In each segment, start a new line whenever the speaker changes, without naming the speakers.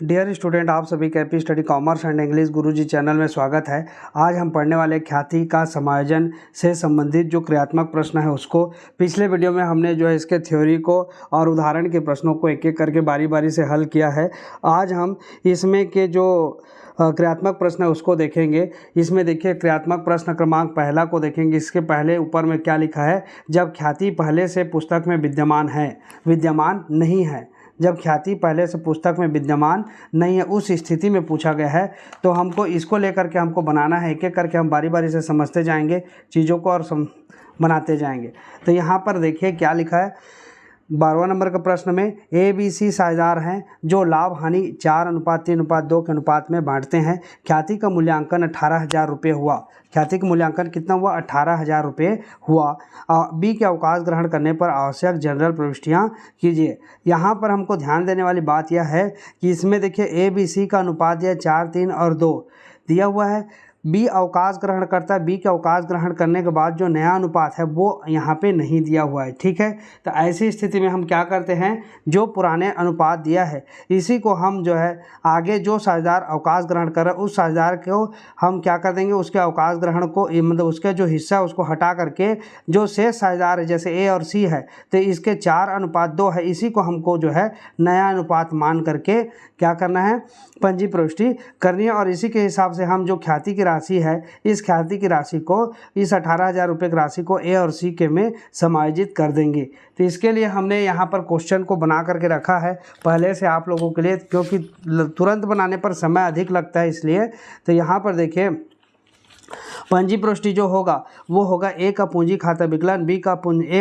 Dear student, आप सभी का AP study commerce and English Guruji channel में स्वागत है। आज हम पढ़ने वाले ख्याति का समायोजन से संबंधित जो क्रियात्मक प्रश्न है उसको, पिछले वीडियो में हमने जो है इसके थ्योरी को और उदाहरण के प्रश्नों को एक एक करके बारी बारी से हल किया है। आज हम इसमें के जो क्रियात्मक प्रश्न है उसको देखेंगे। इसमें देखिए क्रियात्मक प्रश्न क्रमांक पहला को देखेंगे। इसके पहले ऊपर में क्या लिखा है, जब ख्याति पहले से पुस्तक में विद्यमान नहीं है। जब ख्याति पहले से पुस्तक में विद्यमान नहीं है उस स्थिति में पूछा गया है। तो हमको इसको लेकर के हमको बनाना है, एक एक करके हम बारी बारी से समझते जाएंगे चीज़ों को और बनाते जाएंगे। तो यहाँ पर देखिए क्या लिखा है। 12वां नंबर का प्रश्न में ABC साझेदार हैं जो लाभ हानि 4:3:2 के अनुपात में बांटते हैं। ख्याति का मूल्यांकन 18,000 रुपये हुआ। ख्याति का मूल्यांकन कितना हुआ? 18,000 रुपये हुआ। बी के अवकाश ग्रहण करने पर आवश्यक जनरल प्रविष्टियाँ कीजिए। यहाँ पर हमको ध्यान देने वाली बात यह है कि इसमें देखिए ABC का अनुपात यह 4, 3 और 2 दिया हुआ है। बी अवकाश ग्रहण करता है। बी के अवकाश ग्रहण करने के बाद जो नया अनुपात है वो यहाँ पे नहीं दिया हुआ है, ठीक है। तो ऐसी स्थिति में हम क्या करते हैं, जो पुराने अनुपात दिया है इसी को हम जो है आगे जो साझेदार अवकाश ग्रहण कर रहे हैं उस साझेदार को हम क्या कर देंगे, उसके अवकाश ग्रहण को मतलब उसके जो हिस्सा है उसको हटा करके जो शेष साझेदार है जैसे ए और सी है तो इसके 4:2 है, इसी को हमको जो है नया अनुपात मान करके क्या करना है, पंजी प्रविष्टि करनी है। और इसी के हिसाब से हम जो ख्याति की राशि है इस ख्याति की राशि को इस 18,000 रुपये की राशि को ए और सी के में समायोजित कर देंगे। तो इसके लिए हमने यहाँ पर क्वेश्चन को बना करके रखा है पहले से आप लोगों के लिए, क्योंकि तुरंत बनाने पर समय अधिक लगता है इसलिए। तो यहाँ पर देखिए पंजी प्रविष्टि जो होगा वो होगा ए का पूंजी खाता विकलन, ए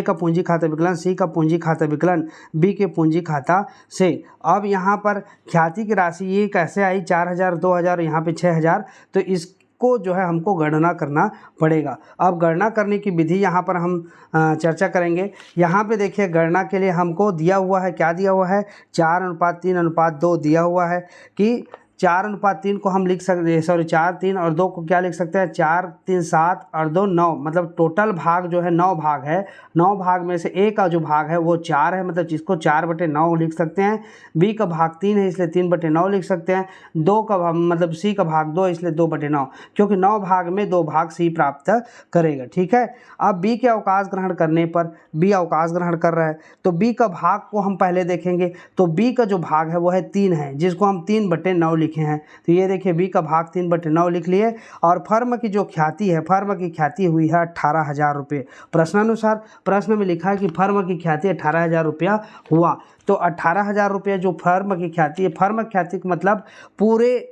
का पूंजी खाता विकलन, सी का पूंजी खाता विकलन, बी के पूंजी खाता से। अब यहाँ पर ख्याति की राशि ये कैसे आई, 4,000, 2,000, यहाँ पे 6,000। तो इसको जो है हमको गणना करना पड़ेगा। अब गणना करने की विधि यहाँ पर हम चर्चा करेंगे। यहाँ पे देखिए गणना के लिए हमको दिया हुआ है, क्या दिया हुआ है, 4:3:2 दिया हुआ है कि 4:3 को हम लिख सकते हैं, 4, 3 और 2 को क्या लिख सकते हैं, 4, 3, 7 और 2, 9। मतलब टोटल भाग जो है 9 भाग है। 9 भाग में से ए का जो भाग है वो 4 है, मतलब जिसको 4/9 लिख सकते हैं। बी का भाग 3 है इसलिए 3/9 लिख सकते हैं। 2 का भाग मतलब सी का भाग 2 इसलिए 2/9, क्योंकि 9 भाग में 2 भाग सी प्राप्त करेगा, ठीक है। अब बी के अवकाश ग्रहण करने पर, बी अवकाश ग्रहण कर रहा है तो बी का भाग को हम पहले देखेंगे। तो बी का जो भाग है वो है 3 है, जिसको हम 3/9 लिखे हैं। तो ये देखिए बी का भाग 3/9 लिख लिए। और फर्म की जो ख्याति है, फर्म की ख्याति हुई है 18,000 रुपये। प्रश्नानुसार प्रश्न में लिखा है कि फर्म की ख्याति 18,000 रुपया हुआ। तो 18,000 रुपये जो फर्म की ख्याति है, फर्म की ख्याति का मतलब पूरे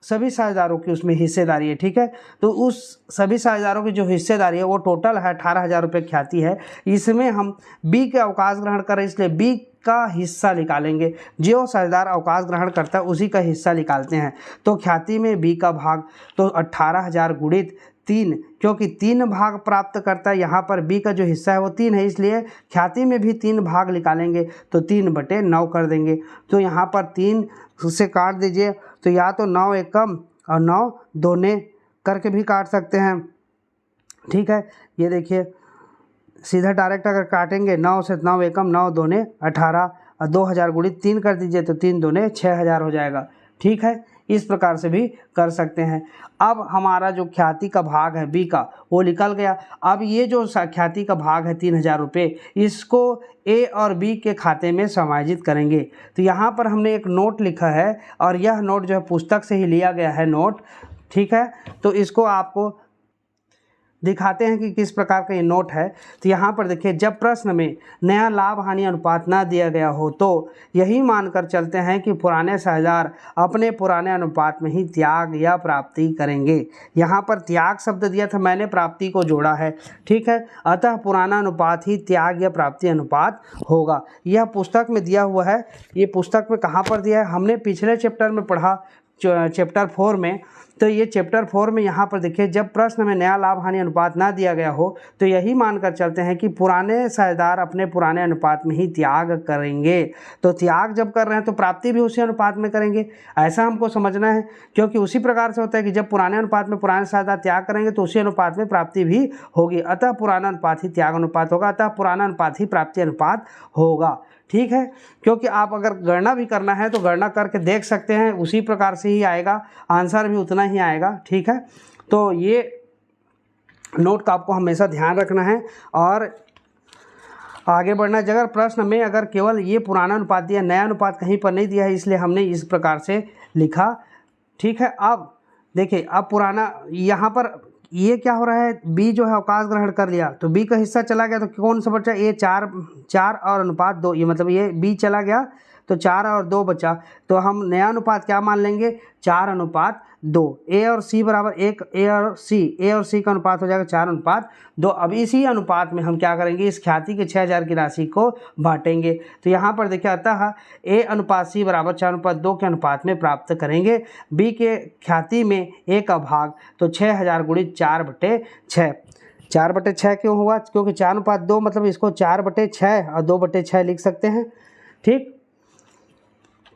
सभी साझेदारों की उसमें हिस्सेदारी है, ठीक है। तो उस सभी साझेदारों की जो हिस्सेदारी है वो टोटल है 18,000 रुपये ख्याति है। इसमें हम बी के अवकाश ग्रहण कर रहे हैं इसलिए बी का हिस्सा निकालेंगे। जो साझेदार अवकाश ग्रहण करता है उसी का हिस्सा निकालते हैं। तो ख्याति में बी का भाग तो 18,000 गुणित 3, क्योंकि 3 भाग प्राप्त करता है। यहाँ पर बी का जो हिस्सा है वो 3 है इसलिए ख्याति में भी 3 भाग निकालेंगे तो 3/9 कर देंगे। तो यहाँ पर 3 से काट दीजिए, तो या तो 9 एकम और 9 दोने करके भी काट सकते हैं, ठीक है। ये देखिए सीधा डायरेक्ट अगर काटेंगे 9 से 9 एकम 9 दोने 18 और 2,000 गुणित 3 कर दीजिए तो 3 दोने 6,000 हो जाएगा, ठीक है। इस प्रकार से भी कर सकते हैं। अब हमारा जो ख्याति का भाग है बी का वो निकल गया। अब ये जो ख्याति का भाग है 3,000 रुपये, इसको ए और बी के खाते में समायोजित करेंगे। तो यहाँ पर हमने एक नोट लिखा है और यह नोट जो है पुस्तक से ही लिया गया है नोट, ठीक है। तो इसको आपको दिखाते हैं कि किस प्रकार का ये नोट है। तो यहाँ पर देखिए, जब प्रश्न में नया लाभ हानि अनुपात ना दिया गया हो तो यही मानकर चलते हैं कि पुराने साझेदार अपने पुराने अनुपात में ही त्याग या प्राप्ति करेंगे। यहाँ पर त्याग शब्द दिया था, मैंने प्राप्ति को जोड़ा है, ठीक है। अतः पुराना अनुपात ही त्याग या प्राप्ति अनुपात होगा। यह पुस्तक में दिया हुआ है। ये पुस्तक में कहाँ पर दिया है, हमने पिछले चैप्टर में पढ़ा, चैप्टर 4 में। तो ये चैप्टर 4 में यहाँ पर देखिए, जब प्रश्न में नया लाभ हानि अनुपात ना दिया गया हो तो यही मानकर चलते हैं कि पुराने साझेदार अपने पुराने अनुपात में ही त्याग करेंगे। तो त्याग जब कर रहे हैं तो प्राप्ति भी उसी अनुपात में करेंगे, ऐसा हमको समझना है। क्योंकि उसी प्रकार से होता है कि जब पुराने अनुपात में पुराने साझेदार त्याग करेंगे तो उसी अनुपात में प्राप्ति भी होगी। अतः पुराना अनुपात ही त्याग अनुपात होगा, अतः पुराना अनुपात ही प्राप्ति अनुपात होगा, ठीक है, क्योंकि आप अगर गणना भी करना है तो गणना करके देख सकते हैं, उसी प्रकार से ही आएगा, आंसर भी उतना ही आएगा। ठीक है, तो ये नोट का आपको हमेशा ध्यान रखना है और आगे बढ़ना है। अगर प्रश्न में अगर केवल ये पुराना अनुपात दिया, नया अनुपात कहीं पर नहीं दिया है, इसलिए हमने इस प्रकार से लिखा। ठीक है, अब देखिए, अब पुराना यहाँ पर ये क्या हो रहा है, बी जो है अवकाश ग्रहण कर लिया, तो बी का हिस्सा चला गया, तो कौन सा बचा, ये 4 और अनुपात 2, ये मतलब ये बी चला गया तो 4 और 2 बचा, तो हम नया अनुपात क्या मान लेंगे, 4:2। ए और सी बराबर 1, ए और सी का अनुपात हो जाएगा 4:2। अब इसी अनुपात में हम क्या करेंगे, इस ख्याति के 6000 की राशि को बांटेंगे। तो यहाँ पर देखिए, अतः ए अनुपात सी बराबर 4:2 के अनुपात में प्राप्त करेंगे। बी के ख्याति में ए का भाग, तो 6000 गुणित 4/6। 4/6 क्यों हुआ, क्योंकि 4:2 मतलब इसको 4/6 और 2/6 लिख सकते हैं। ठीक,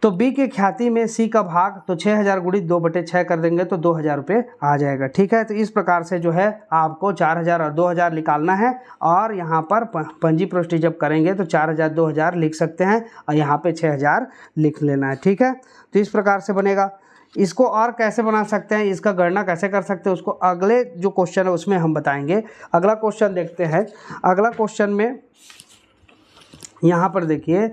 तो बी के ख्याति में सी का भाग, तो 6000 गुणित 2/6 कर देंगे तो 2000 रुपये आ जाएगा। ठीक है, तो इस प्रकार से जो है आपको 4000 और 2000 निकालना है, और यहाँ पर पंजी प्रविष्टि जब करेंगे तो 4000 2000 लिख सकते हैं और यहाँ पे 6000 लिख लेना है। ठीक है, तो इस प्रकार से बनेगा। इसको और कैसे बना सकते हैं, इसका गणना कैसे कर सकते हैं, उसको अगले जो क्वेश्चन है उसमें हम बताएंगे। अगला क्वेश्चन देखते हैं। अगला क्वेश्चन में यहाँ पर देखिए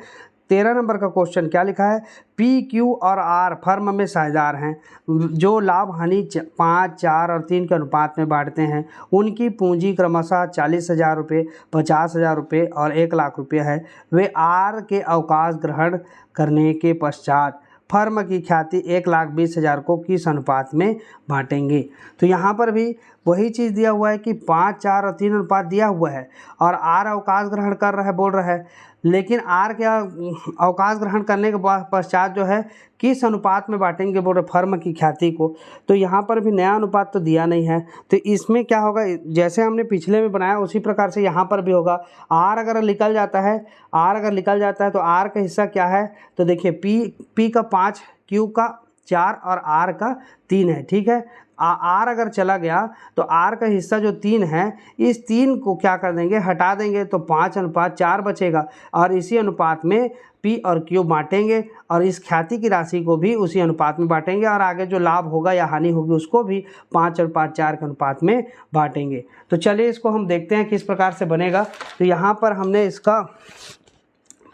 13 नंबर का क्वेश्चन क्या लिखा है, पी क्यू और आर फर्म में साझेदार हैं जो लाभ हानि 5, 4 और 3 के अनुपात में बांटते हैं। उनकी पूंजी क्रमशः 40,000 रुपये, 50,000 रुपये और 1 लाख रुपये है। वे आर के अवकाश ग्रहण करने के पश्चात फर्म की ख्याति 1,20,000 को किस अनुपात में बांटेंगे। तो यहाँ पर भी वही चीज़ दिया हुआ है कि 5, 4 और 3 अनुपात दिया हुआ है और आर अवकाश ग्रहण कर रहा है, बोल रहा है, लेकिन आर के अवकाश ग्रहण करने के पश्चात जो है किस अनुपात में बांटेंगे बोल रहे फर्म की ख्याति को। तो यहाँ पर भी नया अनुपात तो दिया नहीं है, तो इसमें क्या होगा, जैसे हमने पिछले में बनाया उसी प्रकार से यहाँ पर भी होगा। आर अगर निकल जाता है, तो आर का हिस्सा क्या है, तो देखिए पी का 5, क्यू का 4 और आर का 3 है। ठीक है, आर अगर चला गया तो आर का हिस्सा जो 3 है, इस 3 को क्या कर देंगे, हटा देंगे, तो 5:4 बचेगा और इसी अनुपात में पी और क्यू बांटेंगे और इस ख्याति की राशि को भी उसी अनुपात में बांटेंगे और आगे जो लाभ होगा या हानि होगी उसको भी 5:4 के अनुपात में बांटेंगे। तो चलिए इसको हम देखते हैं किस प्रकार से बनेगा। तो यहाँ पर हमने इसका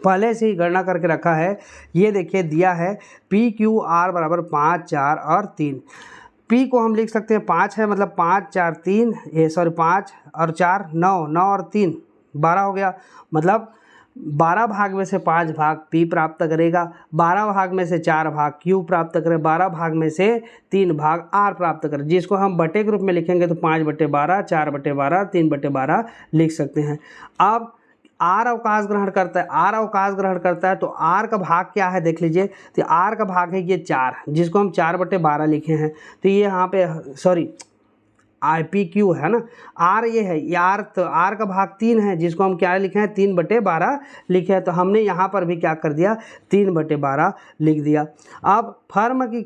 पहले से ही गणना करके रखा है। ये देखिए दिया है पी क्यू आर बराबर 5, 4 और 3। पी को हम लिख सकते हैं 5 है, मतलब 5, 4, 3 5 और 4 9, 9 और 3 12 हो गया, मतलब 12 भाग में से 5 भाग पी प्राप्त करेगा, 12 भाग में से 4 भाग क्यू प्राप्त करे, 12 भाग में से 3 भाग आर प्राप्त करे, जिसको हम बटे के रूप में लिखेंगे तो 5/12, 4/12, 3/12 लिख सकते हैं। अब आर अवकाश ग्रहण करता है, तो आर का भाग क्या है देख लीजिए। तो आर का भाग है ये 4, जिसको हम 4/12 लिखे हैं। तो ये यहाँ पे IPQ है ना, आर ये है, ये आर, तो आर का भाग 3 है, जिसको हम क्या लिखे हैं 3/12 लिखे हैं। तो हमने यहाँ पर भी क्या कर दिया 3/12 लिख दिया। अब फर्म की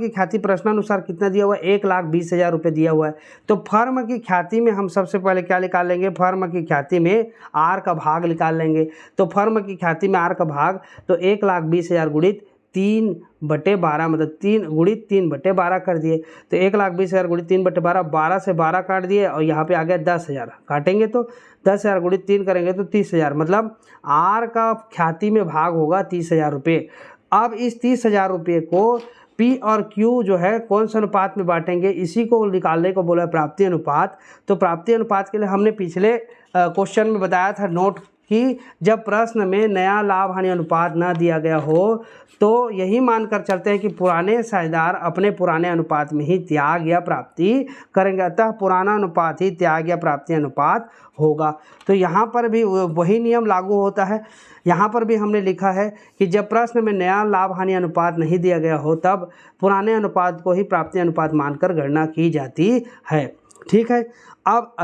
ख्याति प्रश्नानुसार कितना दिया हुआ है, 1,20,000 रुपये दिया हुआ है। तो फर्म की ख्याति में हम सबसे पहले क्या निकाल लेंगे, फर्म की ख्याति में आर का भाग निकाल लेंगे। तो फर्म की ख्याति में आर का भाग, तो 1,20,000 गुणित 3/12, मतलब 3 गुणित 3/12 कर दिए। तो 1,20,000 गुणित 3/12, 12 से 12 काट दिए और यहाँ पे आ गया 10,000, काटेंगे तो 10,000 गुणित 3 करेंगे तो 30,000, मतलब आर का ख्याति में भाग होगा 30,000 रुपये। अब इस 30,000 रुपये को पी और क्यू जो है कौन सा अनुपात में बांटेंगे, इसी को निकालने को बोला प्राप्ति अनुपात। तो प्राप्ति अनुपात के लिए हमने पिछले क्वेश्चन में बताया था नोट कि जब प्रश्न में नया लाभ हानि अनुपात ना दिया गया हो तो यही मानकर चलते हैं कि पुराने साझेदार अपने पुराने अनुपात में ही त्याग या प्राप्ति करेंगे, अतः पुराना अनुपात ही त्याग या प्राप्ति अनुपात होगा। तो यहाँ पर भी वही नियम लागू होता है। यहाँ पर भी हमने लिखा है कि जब प्रश्न में नया लाभ हानि अनुपात नहीं दिया गया हो तब पुराने अनुपात को ही प्राप्ति अनुपात मानकर गणना की जाती है। ठीक है, अब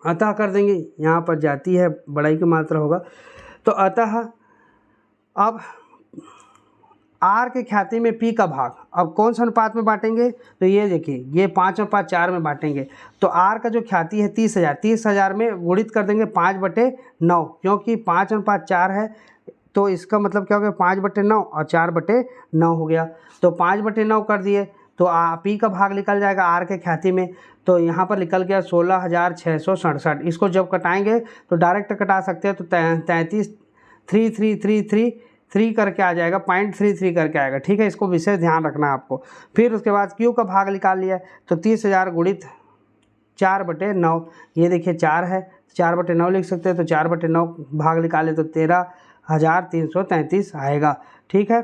अतः कर देंगे, यहाँ पर जाती है बड़ाई की मात्रा होगा, तो अतः अब आर के ख्याति में पी का भाग, अब कौन सा अनुपात में बांटेंगे, तो ये देखिए ये 5/4 में बांटेंगे। तो आर का जो ख्याति है 30,000, 30,000 में गुणित कर देंगे 5/9, क्योंकि 5/4 है तो इसका मतलब क्या हो गया 5/9 और 4/9 हो गया। तो 5/9 कर दिए तो पी का भाग निकल जाएगा आर के ख्याति में। तो यहाँ पर निकल गया 16,667। इसको जब कटाएंगे तो डायरेक्ट कटा सकते हैं, तो 33 करके आ जाएगा, 0.33 करके आएगा। ठीक है, इसको विशेष ध्यान रखना है आपको। फिर उसके बाद क्यू का भाग निकाल लिया, तो 30,000 गुणित 4/9, ये देखिए 4 है, 4/9 लिख सकते हैं। तो 4/9 भाग निकाले तो 13,333 आएगा। ठीक है,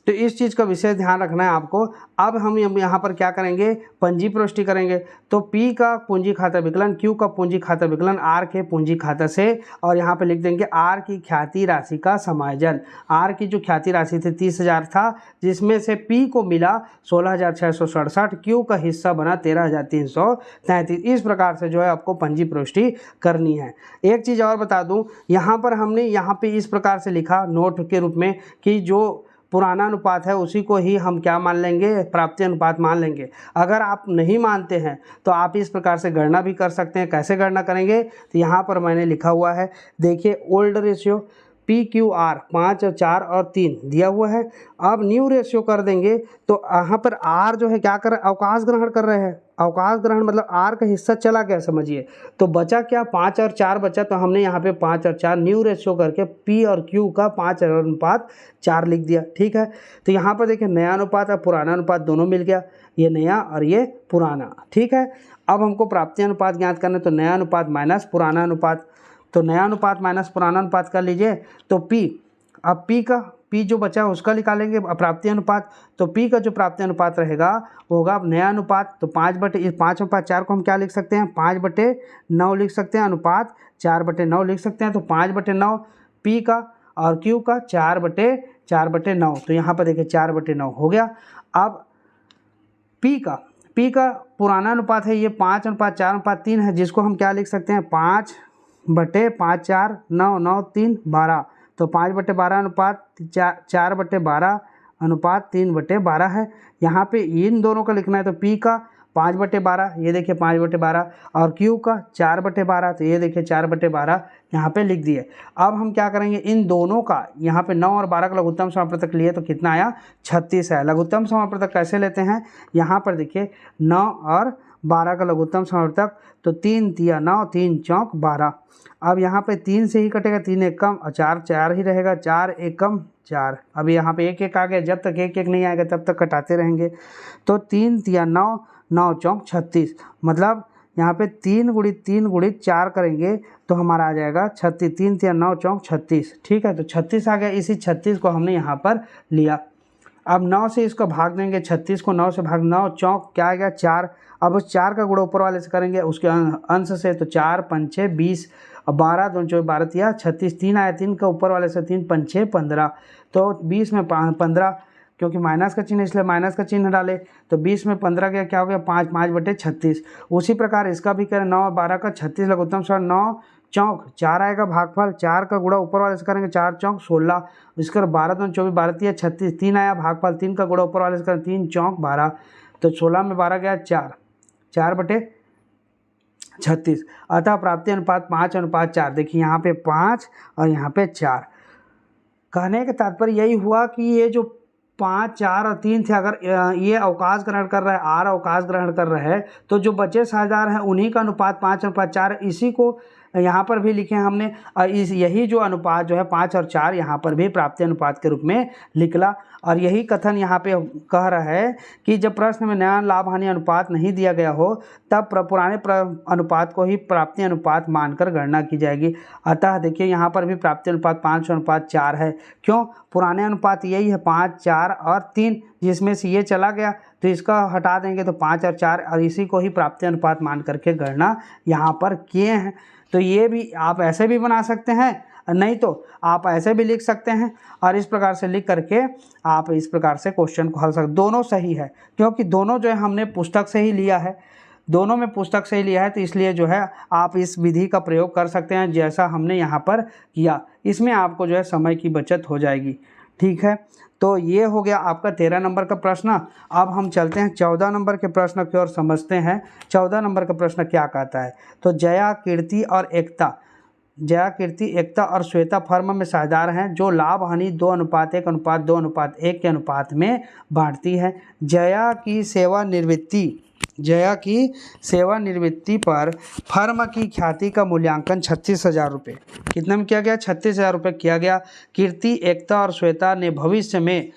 तो इस चीज़ का विशेष ध्यान रखना है आपको। अब हम यहाँ पर क्या करेंगे, पंजी प्रविष्टि करेंगे। तो P का पूंजी खाता विकलन, Q का पूंजी खाता विकलन R के पूंजी खाता से, और यहाँ पे लिख देंगे R की ख्याति राशि का समायोजन। R की जो ख्याति राशि थी 30,000 था, जिसमें से P को मिला 16,667, Q का हिस्सा बना 13,333। इस प्रकार से जो है आपको पंजी प्रविष्टि करनी है। एक चीज़ और बता दूँ, यहाँ पर हमने यहाँ पे इस प्रकार से लिखा नोट के रूप में कि जो पुराना अनुपात है उसी को ही हम क्या मान लेंगे, प्राप्ति अनुपात मान लेंगे। अगर आप नहीं मानते हैं तो आप इस प्रकार से गणना भी कर सकते हैं। कैसे गणना करेंगे, तो यहाँ पर मैंने लिखा हुआ है, देखिए ओल्ड रेशियो PQR 5 और 4 और 3 दिया हुआ है। अब न्यू रेशियो कर देंगे तो यहाँ पर R जो है क्या कर रहा है, अवकाश ग्रहण कर रहे हैं। अवकाश ग्रहण मतलब R का हिस्सा चला गया समझिए। तो बचा क्या, 5 और 4 बचा। तो हमने यहाँ पे 5 और 4 न्यू रेशियो करके P और Q का 5/4 लिख दिया। ठीक है, तो यहाँ पर देखिए नया अनुपात और पुराना अनुपात दोनों मिल गया, ये नया और ये पुराना। ठीक है, अब हमको प्राप्ति अनुपात ज्ञात करना है, तो नया अनुपात माइनस पुराना अनुपात। तो नया अनुपात माइनस पुराना अनुपात कर लीजिए। तो P, अब P जो बचा है उसका निकालेंगे प्राप्ति अनुपात। तो P का जो प्राप्ति अनुपात रहेगा वो होगा अब नया अनुपात। तो 5/4 को हम क्या लिख सकते हैं, 5/9 लिख सकते हैं, अनुपात 4/9 लिख सकते हैं। तो 5/9 P का और Q का 4/9। तो यहाँ पर देखिए 4/9 हो गया। अब P का पुराना अनुपात है ये 5/4/3 है, जिसको हम क्या लिख सकते हैं, 5/5 4 9 9 3 12। तो 5/12 अनुपात 4/12 अनुपात 3/12 है। यहाँ पे इन दोनों का लिखना है, तो P का 5/12, ये देखिए 5/12, और Q का 4/12, तो ये देखिए 4/12 यहाँ पे लिख दिए। अब हम क्या करेंगे, इन दोनों का यहाँ पे 9 और 12 का लघुत्तम समापवर्तक लिए तो कितना आया, 36 है। लघुत्तम समापवर्तक कैसे लेते हैं, यहाँ पर देखिए 9 और 12 का लघुत्तम समापवर्तक, तो 3 तिया 9 3 चौक 12। अब यहाँ पे 3 से ही कटेगा, 3 एक कम और 4 ही रहेगा, 4 एक कम 4। अब यहाँ पे 1 1 आ गया, जब तक 1 1 नहीं आएगा तब तक कटाते रहेंगे। तो 3 तिया 9 9 चौक 36, मतलब यहाँ पे 3 गुणित 4 करेंगे तो हमारा आ जाएगा 36। 3 तिया 9 चौक 36। ठीक है, तो 36 आ गया। इसी 36 को हमने यहाँ पर लिया। अब 9 से इसको भाग देंगे, 36 को 9 से भाग, 9 चौक क्या आ गया 4। अब उस 4 का गुणा ऊपर वाले से करेंगे उसके अंश से, तो 4 5 6 20 और 12 2 4 12 तिया 36। 3 आया, 3 का ऊपर वाले से 3 5 6 15। तो 20 में 15, क्योंकि माइनस का चिन्ह इसलिए माइनस का चिन्ह डाले। तो 20 में 15 गया, क्या हो गया 5/36। उसी प्रकार इसका भी करें, 9 और 12 का 36 लघुत्तम समापवर्तक, 9 चौक 4 आएगा भागफल, 4 का गुणा ऊपर वाले से करेंगे, 4 चौक 16। इसका 12 2 24 12 तिया 36। 3 आया भागफल, 3 का गुणा ऊपर वाले से करें, 3 चौक 12। तो 16 में 12 गया 4, 4/36। अतः प्राप्ति अनुपात 5/4। देखिए यहाँ पे 5 और यहाँ पे 4। कहने का तात्पर्य यही हुआ कि ये जो 5 4 और 3 थे, अगर ये अवकाश ग्रहण कर रहा है, R अवकाश ग्रहण कर रहा है, तो जो बचे साझेदार हैं उन्हीं का अनुपात 5/4। इसी को यहाँ पर भी लिखे हमने, यही जो अनुपात जो है 5 और 4 यहाँ पर भी प्राप्ति अनुपात के रूप में निकला। और यही कथन यहाँ पे कह रहा है कि जब प्रश्न में नया लाभ हानि अनुपात नहीं दिया गया हो तब पुराने अनुपात को ही प्राप्ति अनुपात मानकर गणना की जाएगी। अतः देखिए यहाँ पर भी प्राप्ति अनुपात 5/4 है। क्यों, पुराने अनुपात यही है 5 4 और 3, जिसमें से ये चला गया तो इसका हटा देंगे तो 5 और 4, और इसी को ही प्राप्ति अनुपात मान करके गणना यहाँ पर किए हैं। तो ये भी आप ऐसे भी बना सकते हैं, नहीं तो आप ऐसे भी लिख सकते हैं, और इस प्रकार से लिख करके आप इस प्रकार से क्वेश्चन को हल सकते। दोनों सही है, क्योंकि दोनों जो है हमने पुस्तक से ही लिया है, दोनों में पुस्तक से ही लिया है, तो इसलिए जो है आप इस विधि का प्रयोग कर सकते हैं जैसा हमने यहाँ पर किया। इसमें आपको जो है समय की बचत हो जाएगी। ठीक है, तो ये हो गया आपका 13 नंबर का प्रश्न। अब हम चलते हैं 14 नंबर के प्रश्न की ओर, समझते हैं 14 नंबर का प्रश्न क्या कहता है। तो जया, कीर्ति और एकता और श्वेता फर्म में साझेदार हैं जो लाभ हानि 2:1:2:1 के अनुपात में बांटती है। जया की सेवानिवृत्ति पर फर्म की ख्याति का मूल्यांकन 36,000 रुपये, कितने में किया गया? 36,000 रुपये किया गया। कीर्ति, एकता और श्वेता ने भविष्य में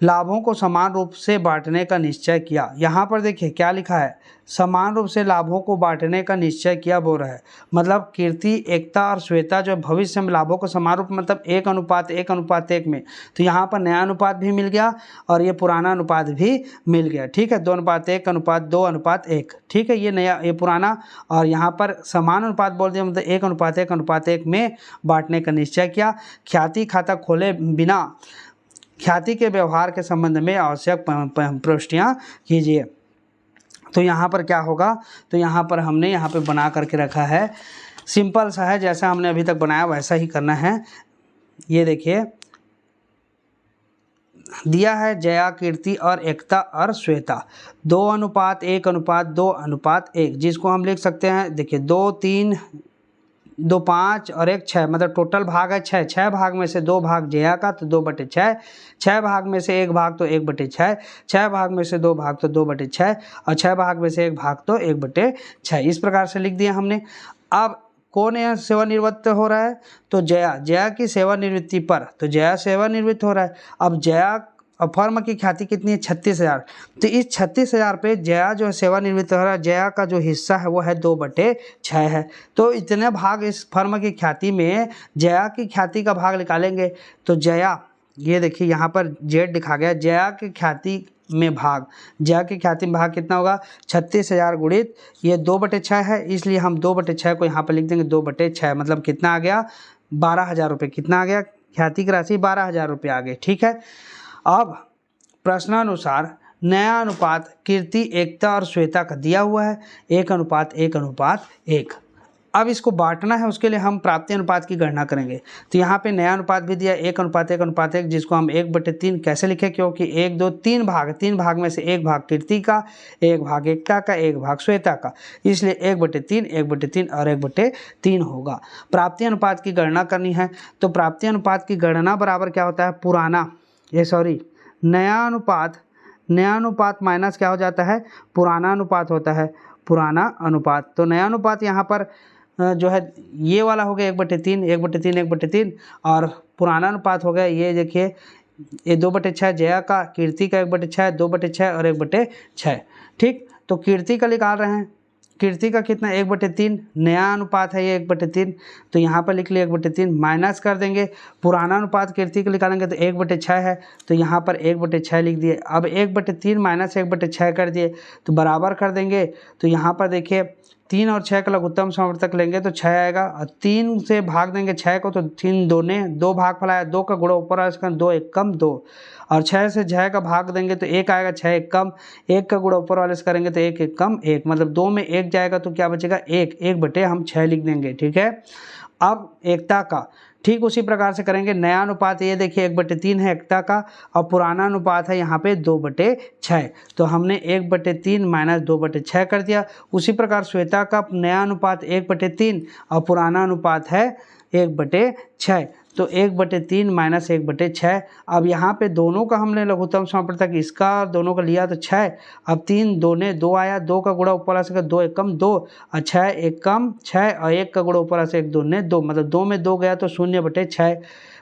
लाभों को समान रूप से बांटने का निश्चय किया। यहाँ पर देखिए क्या लिखा है, समान रूप से लाभों को बांटने का निश्चय किया बोल रहा है। मतलब कीर्ति, एकता और श्वेता जो भविष्य में लाभों को समान रूप, मतलब 1:1:1 में, तो यहाँ पर नया अनुपात भी मिल गया और ये पुराना अनुपात भी मिल गया। ठीक है, 2:1:2:1, ठीक है, ये नया, ये पुराना, और यहाँ पर समान अनुपात बोल दिया, मतलब 1:1:1 में बांटने का निश्चय किया। ख्याति खाता खोले बिना ख्याति के व्यवहार के संबंध में आवश्यक प्रविष्टियाँ कीजिए। तो यहाँ पर क्या होगा, तो यहाँ पर हमने यहाँ पे बना करके रखा है, सिंपल सा है, जैसा हमने अभी तक बनाया वैसा ही करना है। ये देखिए दिया है जया, कीर्ति और एकता और श्वेता 2:1:2:1, जिसको हम लिख सकते हैं, देखिए 2, 3, 2, 5 और 1, 6, मतलब टोटल भाग है 6। 6 भाग में से 2 भाग जया का तो 2/6, 6 भाग में से 1 भाग तो 1/6, 6 भाग में से 2 भाग तो 2/6 और 6 भाग में से 1 भाग तो 1/6। इस प्रकार से लिख दिया हमने। अब कौन यहाँ सेवानिवृत्त हो रहा है? तो जया की सेवानिवृत्ति पर, तो जया सेवानिवृत्त हो रहा है। अब जया और फर्म की ख्याति कितनी है? 36,000। तो इस 36,000 पे जया जो है सेवानिवृत्त हो रहा है, जया का जो हिस्सा है वो है 2/6 है। तो इतने भाग इस फर्म की ख्याति में जया की ख्याति का भाग निकालेंगे। तो जया, ये देखिए यहाँ पर जेड लिखा गया, जया की ख्याति में भाग, जया की ख्याति में भाग कितना होगा? 36,000 गुणित ये 2/6 है, इसलिए हम 2/6 को यहाँ पर लिख देंगे 2/6, मतलब कितना आ गया? 12,000 रुपये। कितना आ गया? ख्याति की राशि 12,000 रुपये आ गए। ठीक है, अब प्रश्नानुसार नया अनुपात कीर्ति, एकता और श्वेता का दिया हुआ है 1:1:1। अब इसको बांटना है, उसके लिए हम प्राप्ति अनुपात की गणना करेंगे। तो यहाँ पे नया अनुपात भी दिया 1:1:1, जिसको हम 1/3 कैसे लिखें, क्योंकि 1, 2, 3 भाग में से 1 भाग कीर्ति का, 1 भाग एकता का, 1 भाग श्वेता का, इसलिए 1/3, 1/3 और 1/3 होगा। प्राप्ति अनुपात की गणना करनी है, तो प्राप्ति अनुपात की गणना बराबर क्या होता है? नया अनुपात माइनस क्या हो जाता है? पुराना अनुपात होता है, पुराना अनुपात। तो नया अनुपात यहाँ पर जो है ये वाला हो गया 1/3, 1/3, 1/3, और पुराना अनुपात हो गया ये देखिए, ये 2/6 जया का, कीर्ति का 1/6, 2/6 और 1/6। ठीक, तो कीर्ति का निकाल रहे हैं, कीर्ति का कितना? 1/3, नया अनुपात है ये 1/3, तो यहाँ पर लिख लिया 1/3, माइनस कर देंगे पुराना अनुपात कीर्ति का निकालेंगे तो 1/6 है, तो यहाँ पर 1/6 लिख दिए। अब 1/3 माइनस 1/6 कर दिए तो बराबर कर देंगे। तो यहाँ पर देखिए 3 और 6 का लघुत्तम समवर्तक लेंगे तो 6 आएगा, और 3 से भाग देंगे 6 को तो 3 दूने 2 भाग फलाया, 2 का गुणा ऊपर आएगा 2 1 कम 2, और 6 से 6 का भाग देंगे तो 1 आएगा, 6 1 कम, 1 का गुणा ऊपर वाले से करेंगे तो 1 1 कम 1, मतलब 2 में 1 जाएगा तो क्या बचेगा? 1, 1/6 लिख देंगे। ठीक है, अब एकता का ठीक उसी प्रकार से करेंगे। नया अनुपात ये देखिए 1/3 है एकता का, और पुराना अनुपात है यहाँ पे 2/6, तो हमने 1/3 माइनस 2/6 कर दिया। उसी प्रकार श्वेता का नया अनुपात 1/3 और पुराना अनुपात है 1/6, तो 1/3 माइनस 1/6। अब यहाँ पे दोनों का हमने लघुत्तम समवर्तक इसका और दोनों का लिया तो 6, अब 3 दूने 2 आया, 2 का गुणा ऊपर आ सके 2 1 कम 2, और 6 1 कम 6, और 1 का गुणा ऊपर आ से 1 दूने 2, मतलब 2 में 2 गया तो 0/6,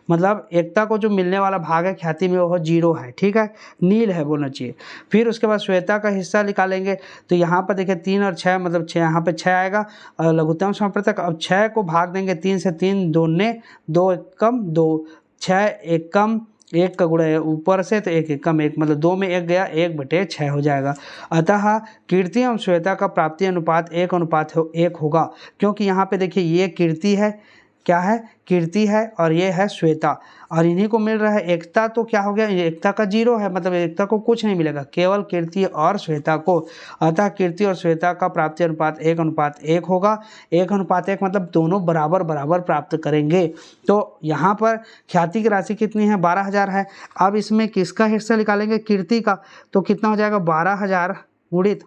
मतलब एकता को जो मिलने वाला भाग है ख्याति में वो 0 है। ठीक है, नील है बोलना चाहिए। फिर उसके बाद श्वेता का हिस्सा निकालेंगे, तो यहाँ पर देखिए 3 और 6, मतलब 6 यहाँ पे 6 आएगा और लघुत्तम समवर्तक। अब 6 को भाग देंगे 3 से, 3 दूने 2 1 कम 2, 6 1 कम 1 का गुणा ऊपर से तो 1 1 कम 1, मतलब 2 में 1 गया 1/6 हो जाएगा। अतः कीर्ति एवं श्वेता का प्राप्ति अनुपात 1:1 होगा, क्योंकि यहाँ पे देखिए ये कीर्ति है, क्या है, कीर्ति है और ये है श्वेता, और इन्हीं को मिल रहा है एकता। तो क्या हो गया, एकता का 0 है, मतलब एकता को कुछ नहीं मिलेगा, केवल कीर्ति और श्वेता को। अतः कीर्ति और श्वेता का प्राप्ति अनुपात 1:1 होगा। 1:1 मतलब दोनों बराबर बराबर प्राप्त करेंगे। तो यहाँ पर ख्याति की राशि कितनी है, 12,000 है। अब इसमें किसका हिस्सा निकालेंगे, कीर्ति का। तो कितना हो जाएगा, 12,000 गुणित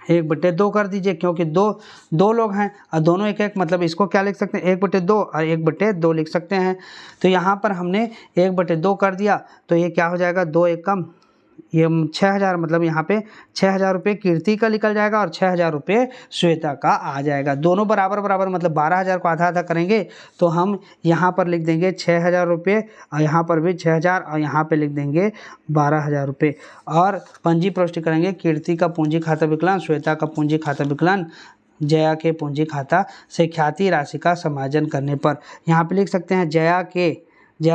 1/2 कर दीजिए, क्योंकि दो लोग हैं और दोनों एक एक, मतलब इसको क्या लिख सकते हैं, 1/2 और 1/2 लिख सकते हैं। तो यहाँ पर हमने 1/2 कर दिया, तो ये क्या हो जाएगा, 2 एकम, ये 6,000, मतलब यहाँ पे 6,000 रुपये कीर्ति का निकल जाएगा और 6,000 रुपये श्वेता का आ जाएगा। दोनों बराबर बराबर, मतलब 12,000 को आधा आधा करेंगे तो हम यहाँ पर लिख देंगे 6,000 रुपये, और यहाँ पर भी 6,000, और यहाँ पे लिख देंगे 12,000 रुपये। और पंजी प्रविष्टि करेंगे, कीर्ति का पूंजी खाता विकलन, श्वेता का पूंजी खाता विकलन, जया के पूंजी खाता से ख्याति राशि का समायोजन करने पर। यहाँ पे लिख सकते हैं जया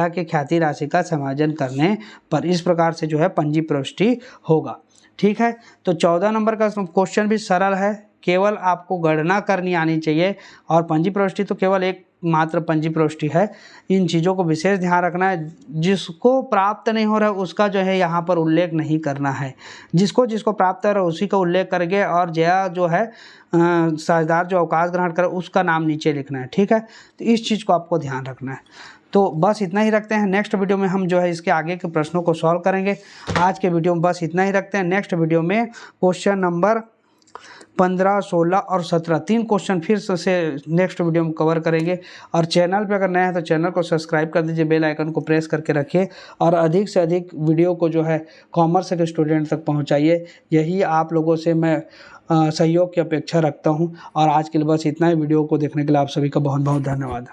के ख्याति राशि का समायोजन करने पर इस प्रकार से जो है पंजी प्रविष्टि होगा। ठीक है, तो 14 नंबर का क्वेश्चन भी सरल है, केवल आपको गणना करनी आनी चाहिए, और पंजी प्रविष्टि तो केवल एक मात्र पंजी प्रविष्टि है। इन चीज़ों को विशेष ध्यान रखना है, जिसको प्राप्त नहीं हो रहा है उसका जो है यहाँ पर उल्लेख नहीं करना है, जिसको प्राप्त हो रहा है उसी का उल्लेख करके, और जया जो है साझेदार जो अवकाश ग्रहण करे उसका नाम नीचे लिखना है। ठीक है, तो इस चीज़ को आपको ध्यान रखना है। तो बस इतना ही रखते हैं, नेक्स्ट वीडियो में हम जो है इसके आगे के प्रश्नों को सॉल्व करेंगे। आज के वीडियो में बस इतना ही रखते हैं, नेक्स्ट वीडियो में क्वेश्चन नंबर 15, 16 और 17 3 क्वेश्चन फिर से नेक्स्ट वीडियो में कवर करेंगे। और चैनल पे अगर नया है तो चैनल को सब्सक्राइब कर दीजिए, बेल आइकन को प्रेस करके रखिए, और अधिक से अधिक वीडियो को जो है कॉमर्स के स्टूडेंट तक पहुंचाइए। यही आप लोगों से मैं सहयोग की अपेक्षा रखता हूं। और आज के लिए बस इतना ही, वीडियो को देखने के लिए आप सभी का बहुत बहुत धन्यवाद।